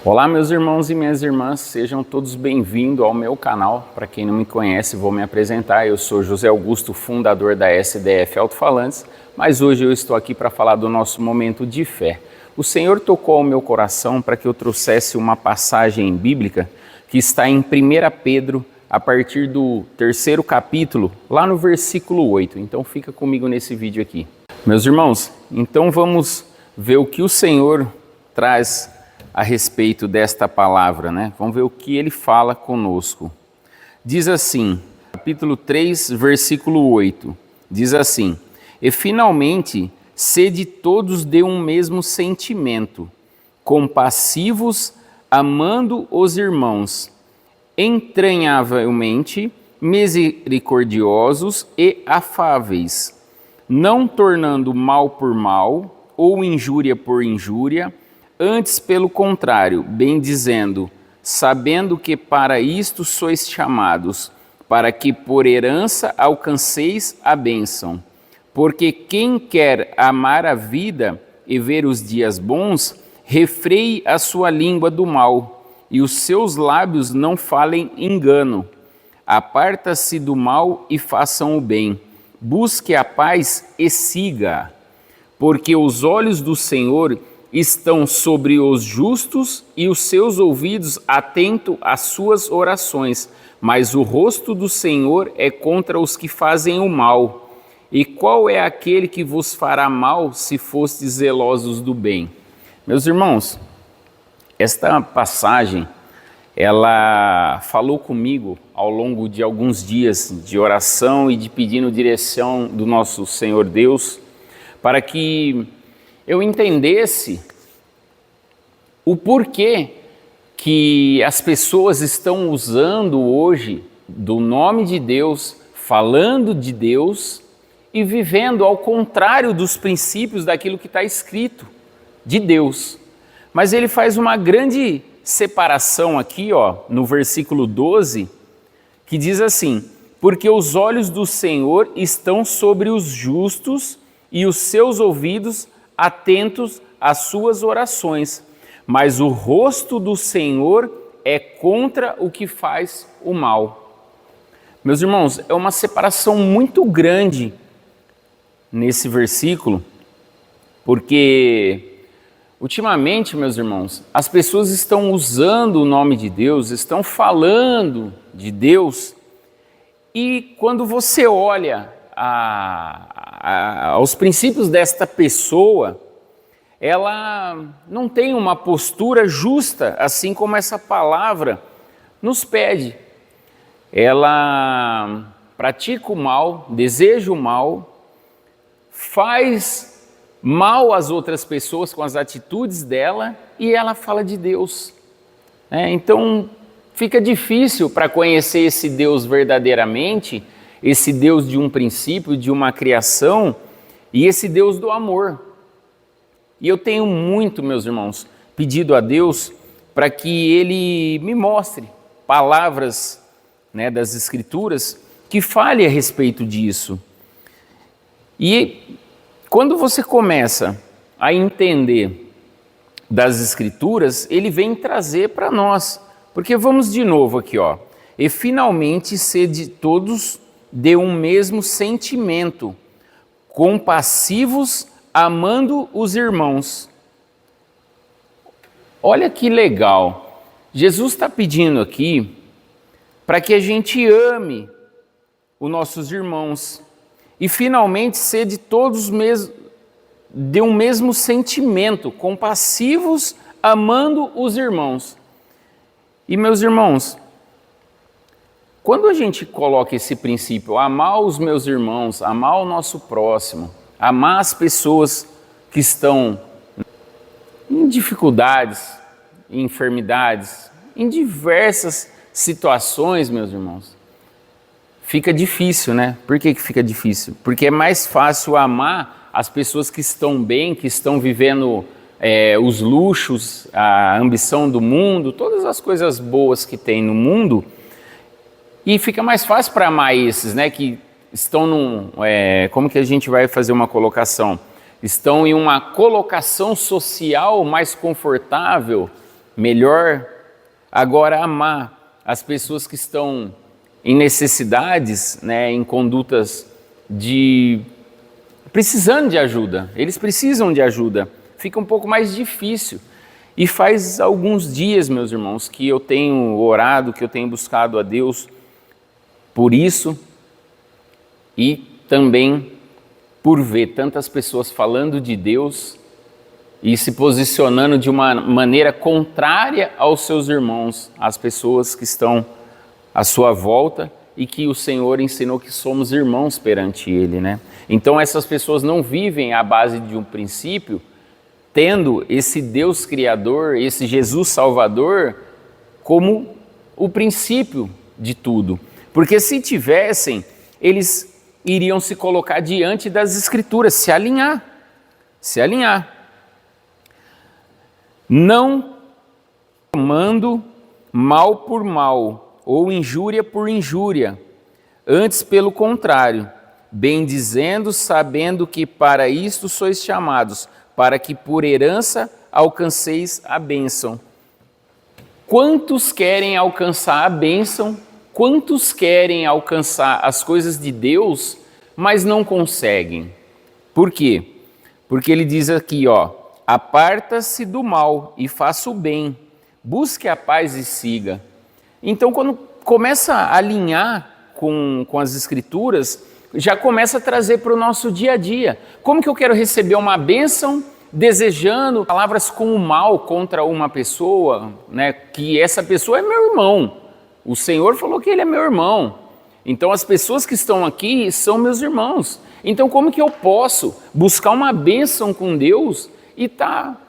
Olá, meus irmãos e minhas irmãs, sejam todos bem-vindos ao meu canal. Para quem não me conhece, vou me apresentar. Eu sou José Augusto, fundador da SDF Alto-Falantes, mas hoje eu estou aqui para falar do nosso momento de fé. O Senhor tocou ao meu coração para que eu trouxesse uma passagem bíblica que está em 1 Pedro, a partir do 3º capítulo, lá no versículo 8. Então fica comigo nesse vídeo aqui. Meus irmãos, então vamos ver o que o Senhor traz a respeito desta palavra, né? Vamos ver o que ele fala conosco. Diz assim, capítulo 3, versículo 8, diz assim: E finalmente, sede todos de um mesmo sentimento, compassivos, amando os irmãos, entranhavelmente misericordiosos e afáveis, não tornando mal por mal ou injúria por injúria, antes, pelo contrário, bem dizendo, sabendo que para isto sois chamados, para que por herança alcanceis a bênção. Porque quem quer amar a vida e ver os dias bons, refreie a sua língua do mal, e os seus lábios não falem engano. Aparta-se do mal e façam o bem. Busque a paz e siga, porque os olhos do Senhor estão sobre os justos e os seus ouvidos atentos às suas orações, mas o rosto do Senhor é contra os que fazem o mal. E qual é aquele que vos fará mal se fostes zelosos do bem? Meus irmãos, esta passagem, ela falou comigo ao longo de alguns dias de oração e de pedindo direção do nosso Senhor Deus, para que eu entendesse o porquê que as pessoas estão usando hoje do nome de Deus, falando de Deus e vivendo ao contrário dos princípios daquilo que está escrito de Deus. Mas ele faz uma grande separação aqui, no versículo 12, que diz assim: porque os olhos do Senhor estão sobre os justos e os seus ouvidos atentos às suas orações, mas o rosto do Senhor é contra o que faz o mal. Meus irmãos, é uma separação muito grande nesse versículo, porque ultimamente, meus irmãos, as pessoas estão usando o nome de Deus, estão falando de Deus, e quando você olha aos princípios desta pessoa, ela não tem uma postura justa, assim como essa palavra nos pede. Ela pratica o mal, deseja o mal, faz mal às outras pessoas com as atitudes dela e ela fala de Deus. Então fica difícil para conhecer esse Deus verdadeiramente, esse Deus de um princípio, de uma criação, e esse Deus do amor. E eu tenho muito, meus irmãos, pedido a Deus para que Ele me mostre palavras, das Escrituras que fale a respeito disso. E quando você começa a entender das Escrituras, Ele vem trazer para nós. Porque vamos de novo aqui, E finalmente sede todos de um mesmo sentimento, compassivos, amando os irmãos. Olha que legal, Jesus está pedindo aqui para que a gente ame os nossos irmãos e finalmente sede todos de um mesmo sentimento, compassivos, amando os irmãos. E meus irmãos, quando a gente coloca esse princípio, amar os meus irmãos, amar o nosso próximo, amar as pessoas que estão em dificuldades, em enfermidades, em diversas situações, meus irmãos, fica difícil, né? Por que fica difícil? Porque é mais fácil amar as pessoas que estão bem, que estão vivendo os luxos, a ambição do mundo, todas as coisas boas que tem no mundo, e fica mais fácil para amar esses, que estão como que a gente vai fazer uma colocação? Estão em uma colocação social mais confortável, melhor agora amar as pessoas que estão em necessidades, né, em condutas de precisando de ajuda. Eles precisam de ajuda. Fica um pouco mais difícil. E faz alguns dias, meus irmãos, que eu tenho orado, que eu tenho buscado a Deus por isso e também por ver tantas pessoas falando de Deus e se posicionando de uma maneira contrária aos seus irmãos, às pessoas que estão à sua volta e que o Senhor ensinou que somos irmãos perante Ele, né? Então essas pessoas não vivem à base de um princípio, tendo esse Deus Criador, esse Jesus Salvador, como o princípio de tudo. Porque se tivessem, eles iriam se colocar diante das Escrituras, se alinhar. Não tomando mal por mal, ou injúria por injúria, antes pelo contrário, bendizendo, sabendo que para isto sois chamados, para que por herança alcanceis a bênção. Quantos querem alcançar a bênção? Quantos querem alcançar as coisas de Deus, mas não conseguem? Por quê? Porque ele diz aqui, ó, aparta-se do mal e faça o bem, busque a paz e siga. Então, quando começa a alinhar com as Escrituras, já começa a trazer para o nosso dia a dia. Como que eu quero receber uma bênção desejando palavras com o mal contra uma pessoa, né? Que essa pessoa é meu irmão. O Senhor falou que ele é meu irmão. Então as pessoas que estão aqui são meus irmãos. Então como que eu posso buscar uma bênção com Deus e estar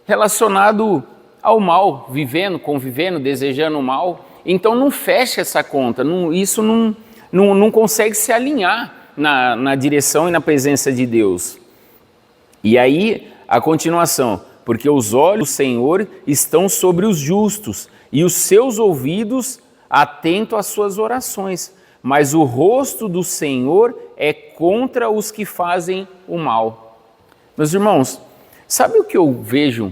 relacionado ao mal, vivendo, convivendo, desejando o mal? Então não fecha essa conta, isso não consegue se alinhar na direção e na presença de Deus. E aí, a continuação, porque os olhos do Senhor estão sobre os justos e os seus ouvidos atentos às suas orações, mas o rosto do Senhor é contra os que fazem o mal. Meus irmãos, sabe o que eu vejo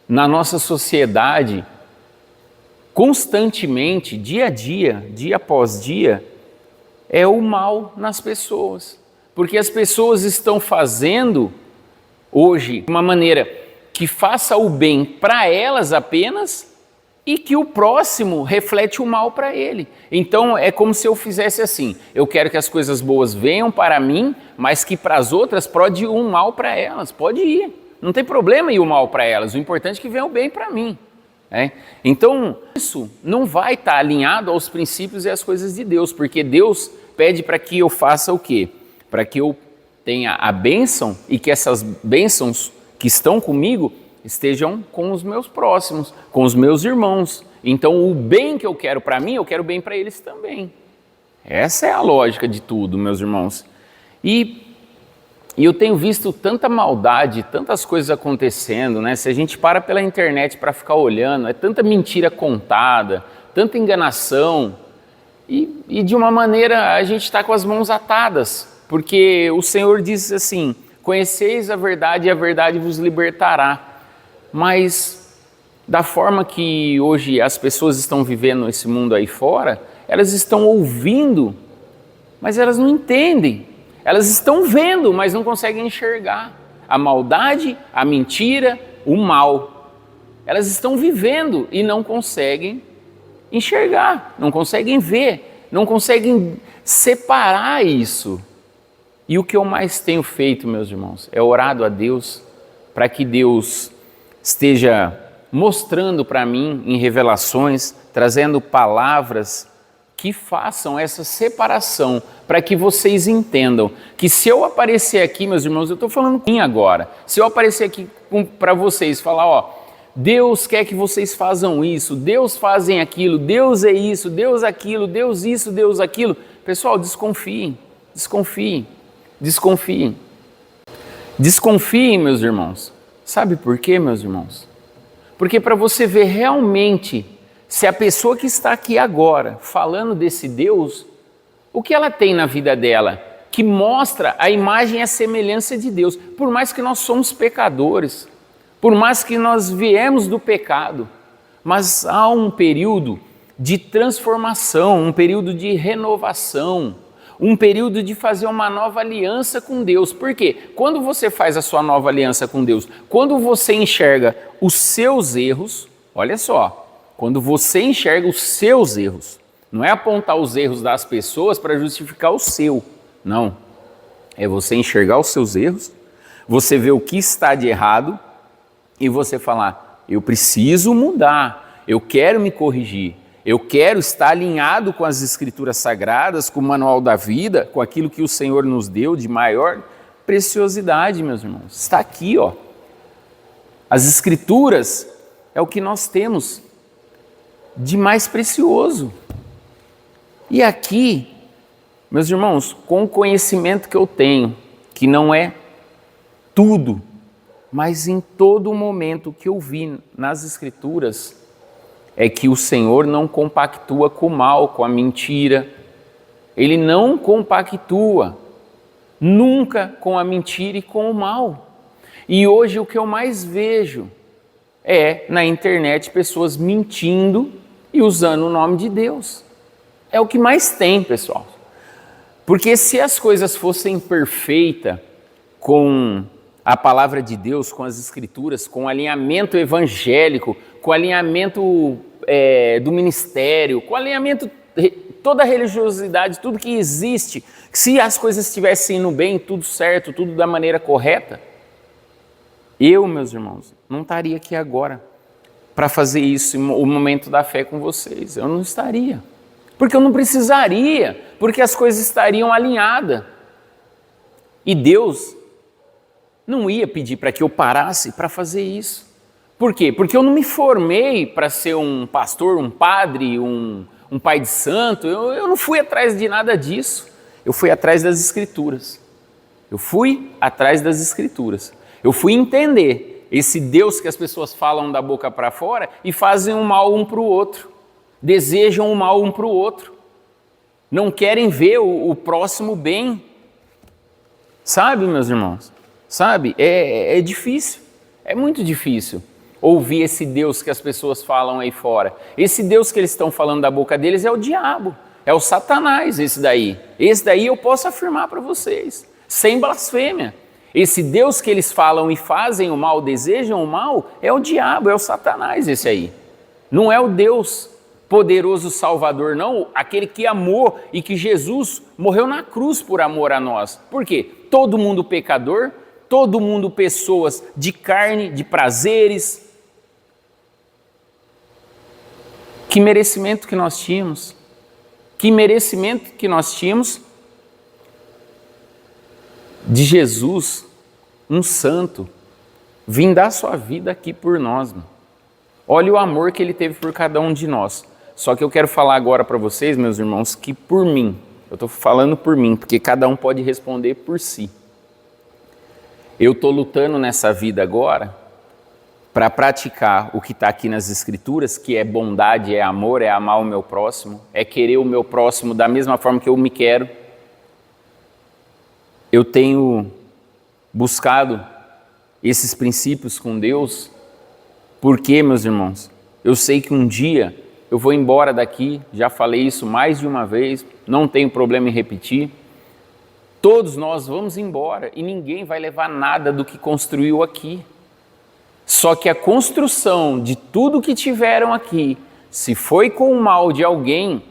na nossa sociedade, constantemente, dia a dia, dia após dia, é o mal nas pessoas. Porque as pessoas estão fazendo hoje de uma maneira que faça o bem para elas apenas e que o próximo reflete o mal para ele. Então é como se eu fizesse assim, eu quero que as coisas boas venham para mim, mas que para as outras pode ir um mal para elas, pode ir. Não tem problema ir o mal para elas, o importante é que venha o bem para mim. Então isso não vai estar alinhado aos princípios e às coisas de Deus, porque Deus pede para que eu faça o quê? Para que eu tenha a bênção e que essas bênçãos que estão comigo estejam com os meus próximos, com os meus irmãos. Então o bem que eu quero para mim, eu quero bem para eles também. Essa é a lógica de tudo, meus irmãos. E eu tenho visto tanta maldade, tantas coisas acontecendo, né? Se a gente para pela internet para ficar olhando, é tanta mentira contada, tanta enganação, e de uma maneira a gente está com as mãos atadas, porque o Senhor diz assim, conheceis a verdade e a verdade vos libertará. Mas da forma que hoje as pessoas estão vivendo esse mundo aí fora, elas estão ouvindo, mas elas não entendem. Elas estão vendo, mas não conseguem enxergar a maldade, a mentira, o mal. Elas estão vivendo e não conseguem enxergar, não conseguem ver, não conseguem separar isso. E o que eu mais tenho feito, meus irmãos, é orado a Deus para que Deus esteja mostrando para mim em revelações, trazendo palavras que façam essa separação, para que vocês entendam que se eu aparecer aqui, meus irmãos, eu estou falando com mim agora, se eu aparecer aqui para vocês, falar, ó, Deus quer que vocês façam isso, Deus fazem aquilo, Deus é isso, Deus aquilo, Deus isso, Deus aquilo, pessoal, desconfiem, desconfiem, desconfiem. Desconfiem, meus irmãos. Sabe por quê, meus irmãos? Porque para você ver realmente se a pessoa que está aqui agora falando desse Deus, o que ela tem na vida dela, que mostra a imagem e a semelhança de Deus, por mais que nós somos pecadores, Por mais que nós viemos do pecado, mas há um período de transformação, um período de renovação, um período de fazer uma nova aliança com Deus. Por quê? Quando você faz a sua nova aliança com Deus, quando você enxerga os seus erros, olha só, quando você enxerga os seus erros, não é apontar os erros das pessoas para justificar o seu, não. É você enxergar os seus erros, você ver o que está de errado e você falar, eu preciso mudar, eu quero me corrigir. Eu quero estar alinhado com as Escrituras Sagradas, com o manual da vida, com aquilo que o Senhor nos deu de maior preciosidade, meus irmãos. Está aqui, ó. As Escrituras é o que nós temos de mais precioso. E aqui, meus irmãos, com o conhecimento que eu tenho, que não é tudo, mas em todo momento que eu vi nas Escrituras, é que o Senhor não compactua com o mal, com a mentira. Ele não compactua nunca com a mentira e com o mal. E hoje o que eu mais vejo é na internet pessoas mentindo e usando o nome de Deus. É o que mais tem, pessoal. Porque se as coisas fossem perfeitas com a palavra de Deus, com as Escrituras, com o alinhamento evangélico, com o alinhamento do ministério, com o alinhamento, toda a religiosidade, tudo que existe, se as coisas estivessem indo bem, tudo certo, tudo da maneira correta, eu, meus irmãos, não estaria aqui agora para fazer isso, o momento da fé com vocês. Eu não estaria. Porque eu não precisaria, porque as coisas estariam alinhadas. E Deus não ia pedir para que eu parasse para fazer isso. Por quê? Porque eu não me formei para ser um pastor, um padre, um pai de santo. Eu não fui atrás de nada disso. Eu fui atrás das Escrituras. Eu fui atrás das Escrituras. Eu fui entender esse Deus que as pessoas falam da boca para fora e fazem o mal um para o outro. Desejam o mal um para o outro. Não querem ver o próximo bem. Sabe, meus irmãos? Sabe? É difícil. É muito difícil ouvir esse Deus que as pessoas falam aí fora. Esse Deus que eles estão falando da boca deles é o diabo, é o Satanás, esse daí. Esse daí eu posso afirmar para vocês, sem blasfêmia. Esse Deus que eles falam e fazem o mal, desejam o mal, é o diabo, é o Satanás esse aí. Não é o Deus poderoso Salvador, não, aquele que amou e que Jesus morreu na cruz por amor a nós. Por quê? Todo mundo pecador, todo mundo pessoas de carne, de prazeres. Que merecimento que nós tínhamos. Que merecimento que nós tínhamos de Jesus, um santo, vir dar sua vida aqui por nós. Mano. Olha o amor que ele teve por cada um de nós. Só que eu quero falar agora para vocês, meus irmãos, que por mim, eu estou falando por mim, porque cada um pode responder por si. Eu estou lutando nessa vida agora para praticar o que está aqui nas Escrituras, que é bondade, é amor, é amar o meu próximo, é querer o meu próximo da mesma forma que eu me quero. Eu tenho buscado esses princípios com Deus, porque, meus irmãos, eu sei que um dia eu vou embora daqui, já falei isso mais de uma vez, não tenho problema em repetir. Todos nós vamos embora e ninguém vai levar nada do que construiu aqui. Só que a construção de tudo que tiveram aqui, se foi com o mal de alguém,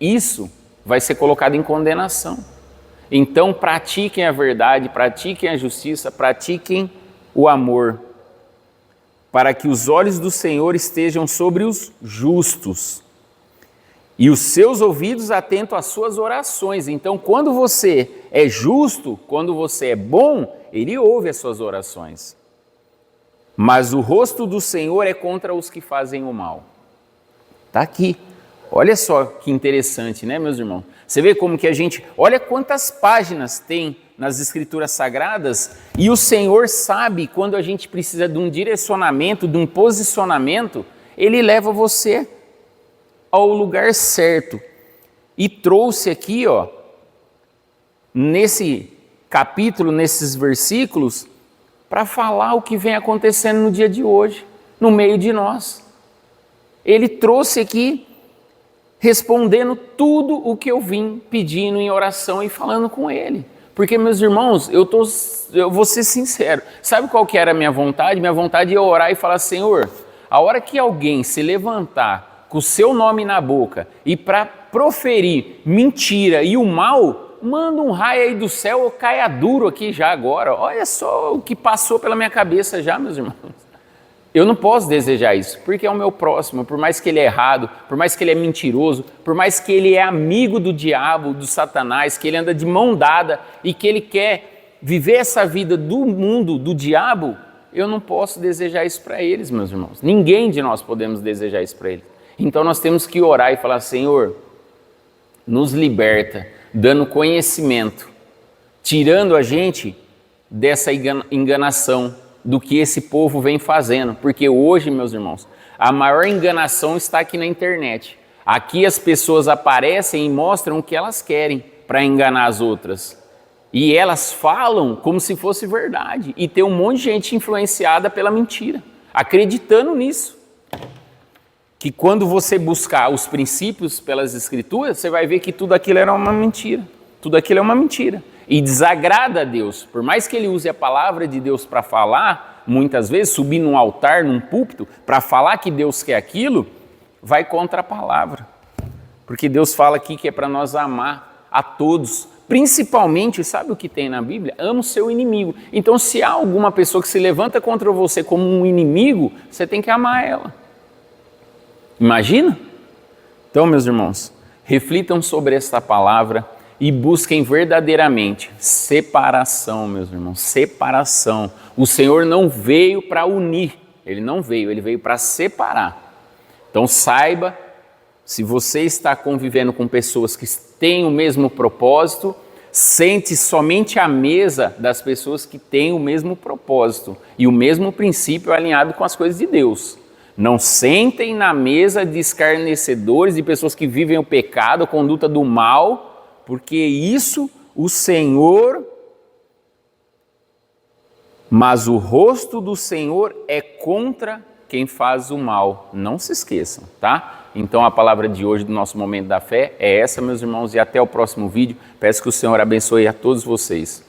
isso vai ser colocado em condenação. Então pratiquem a verdade, pratiquem a justiça, pratiquem o amor, para que os olhos do Senhor estejam sobre os justos e os seus ouvidos atentos às suas orações. Então, quando você é justo, quando você é bom, ele ouve as suas orações. Mas o rosto do Senhor é contra os que fazem o mal. Está aqui. Olha só que interessante, né, meus irmãos? Você vê como que a gente... Olha quantas páginas tem nas Escrituras Sagradas e o Senhor sabe quando a gente precisa de um direcionamento, de um posicionamento, Ele leva você ao lugar certo. E trouxe aqui, ó, nesse capítulo, nesses versículos, para falar o que vem acontecendo no dia de hoje, no meio de nós. Ele trouxe aqui, respondendo tudo o que eu vim pedindo em oração e falando com ele. Porque, meus irmãos, eu vou ser sincero, sabe qual que era a minha vontade? Minha vontade é orar e falar: Senhor, a hora que alguém se levantar com o seu nome na boca e para proferir mentira e o mal, manda um raio aí do céu ou caia duro aqui já agora. Olha só o que passou pela minha cabeça já, meus irmãos. Eu não posso desejar isso, porque é o meu próximo, por mais que ele é errado, por mais que ele é mentiroso, por mais que ele é amigo do diabo, do Satanás, que ele anda de mão dada e que ele quer viver essa vida do mundo, do diabo, eu não posso desejar isso para eles, meus irmãos. Ninguém de nós podemos desejar isso para eles. Então nós temos que orar e falar: Senhor, nos liberta, dando conhecimento, tirando a gente dessa enganação, do que esse povo vem fazendo, porque hoje, meus irmãos, a maior enganação está aqui na internet. Aqui as pessoas aparecem e mostram o que elas querem para enganar as outras. E elas falam como se fosse verdade. E tem um monte de gente influenciada pela mentira, acreditando nisso. Que quando você buscar os princípios pelas escrituras, você vai ver que tudo aquilo era uma mentira. Tudo aquilo é uma mentira. E desagrada a Deus. Por mais que ele use a palavra de Deus para falar, muitas vezes, subir num altar, num púlpito, para falar que Deus quer aquilo, vai contra a palavra. Porque Deus fala aqui que é para nós amar a todos. Principalmente, sabe o que tem na Bíblia? Ama o seu inimigo. Então, se há alguma pessoa que se levanta contra você como um inimigo, você tem que amar ela. Imagina? Então, meus irmãos, reflitam sobre esta palavra e busquem verdadeiramente separação, meus irmãos, separação. O Senhor não veio para unir, Ele não veio, Ele veio para separar. Então saiba, se você está convivendo com pessoas que têm o mesmo propósito, sente somente à mesa das pessoas que têm o mesmo propósito e o mesmo princípio alinhado com as coisas de Deus. Não sentem na mesa de escarnecedores, de pessoas que vivem o pecado, a conduta do mal, porque isso o Senhor, mas o rosto do Senhor é contra quem faz o mal. Não se esqueçam, tá? Então a palavra de hoje do nosso Momento da Fé é essa, meus irmãos, e até o próximo vídeo. Peço que o Senhor abençoe a todos vocês.